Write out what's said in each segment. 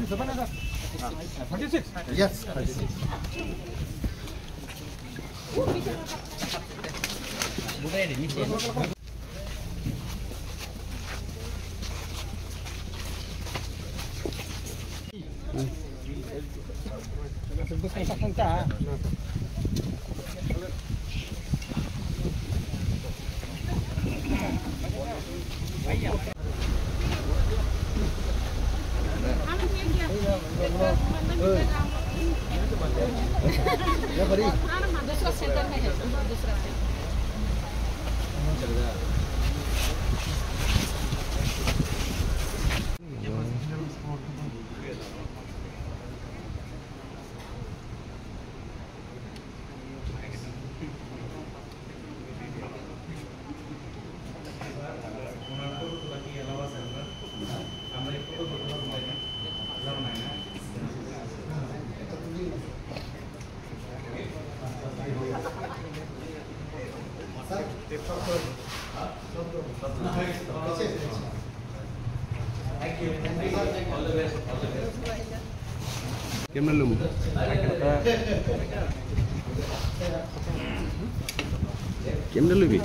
36? Yes, 36. दूसरा centre में है, दूसरा Kim Lum. Kim Lum.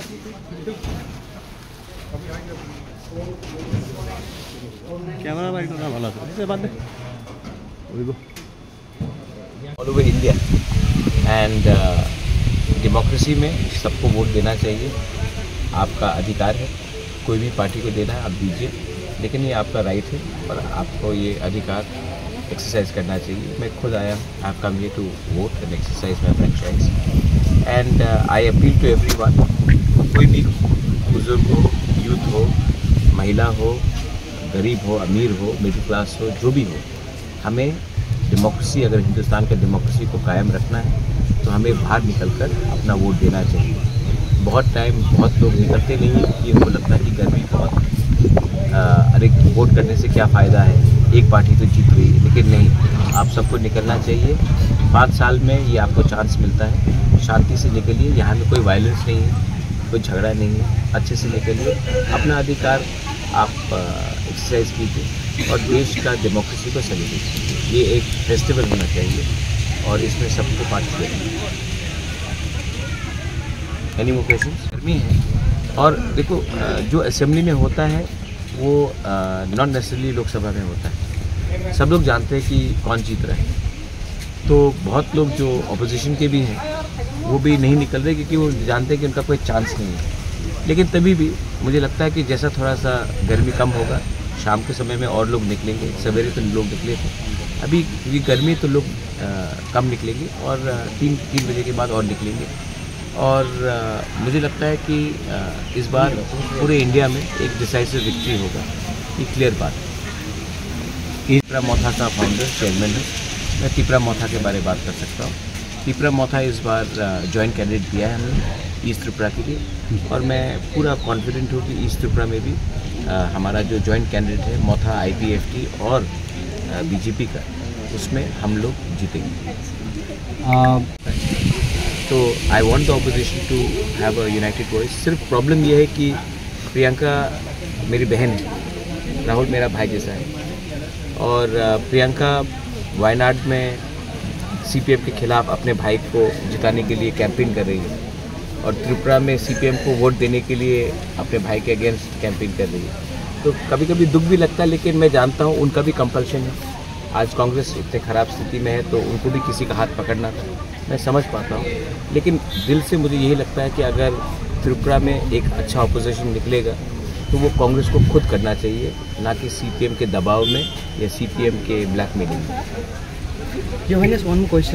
Camera bike ना वाला था इससे बात है all over India and democracy में सबको वोट देना चाहिए, आपका अधिकार है। कोई भी पार्टी को देना है आप दीजिए, लेकिन ये आपका राइट है और आपको ये अधिकार एक्सरसाइज करना चाहिए। मैं खुद आया हूँ, I have come here to vote and exercise my franchise and I appeal to everyone, कोई भी बुजुर्ग हो, यूथ हो, महिला हो, गरीब हो, अमीर हो, मिडिल क्लास हो, जो भी हो, हमें डेमोक्रेसी, अगर हिंदुस्तान के डेमोक्रेसी को कायम रखना है तो हमें बाहर निकलकर अपना वोट देना चाहिए। बहुत लोग निकलते नहीं हैं कि उनको लगता है कि गर्मी बहुत, अरे वोट करने से क्या फ़ायदा है, एक पार्टी तो जीत रही है, लेकिन नहीं, आप सबको निकलना चाहिए। 5 साल में ये आपको चांस मिलता है, शांति से निकलिए, यहाँ में कोई वायलेंस नहीं है, कोई झगड़ा नहीं है, अच्छे से निकलिए, अपना अधिकार आप एक्सरसाइज कीजिए और देश का डेमोक्रेसी को सेलिब्रेट। ये एक फेस्टिवल होना चाहिए और इसमें सबको पार्टिसिपेट करना। Any more questions? गर्मी है और देखो जो असेंबली में होता है वो नॉट नेसेसरली लोकसभा में होता है। सब लोग जानते हैं कि कौन जीत रहा है, तो बहुत लोग जो अपोजिशन के भी हैं वो भी नहीं निकल रहे क्योंकि वो जानते हैं कि उनका कोई चांस नहीं है। लेकिन तभी भी मुझे लगता है कि जैसा थोड़ा सा गर्मी कम होगा, शाम के समय में और लोग निकलेंगे। सवेरे तो लोग निकले थे, अभी क्योंकि गर्मी तो लोग कम निकलेंगे और 3 बजे के बाद और निकलेंगे। और मुझे लगता है कि इस बार पूरे इंडिया में एक डिसाइसिव विक्ट्री होगा, ये क्लियर बात है। तीपरा मोथा का फाउंडर चेयरमैन है, मैं तीपरा मोथा के बारे में बात कर सकता हूँ। तीपरा मोथा इस बार जॉइंट कैंडिडेट दिया है हमने ईस्ट त्रिपुरा के लिए और मैं पूरा कॉन्फिडेंट हूँ कि ईस्ट त्रिपुरा में भी हमारा जो जॉइंट कैंडिडेट है मोथा IPFT और BJP का, उसमें हम लोग जीतेंगे। तो I want the opposition to have a united voice. सिर्फ प्रॉब्लम ये है कि प्रियंका मेरी बहन है, राहुल मेरा भाई जैसा है और प्रियंका वायनाड में CPM के खिलाफ अपने भाई को जिताने के लिए कैंपेन कर रही है और त्रिपुरा में CPM को वोट देने के लिए अपने भाई के अगेंस्ट कैंपेन कर रही है। तो कभी कभी दुख भी लगता है, लेकिन मैं जानता हूँ उनका भी कंपल्शन है। आज कांग्रेस इतने ख़राब स्थिति में है तो उनको भी किसी का हाथ पकड़ना था, मैं समझ पाता हूँ। लेकिन दिल से मुझे यही लगता है कि अगर त्रिपुरा में एक अच्छा अपोजिशन निकलेगा तो वो कांग्रेस को खुद करना चाहिए, ना कि CPM के दबाव में या CPM के ब्लैकमेलिंग में।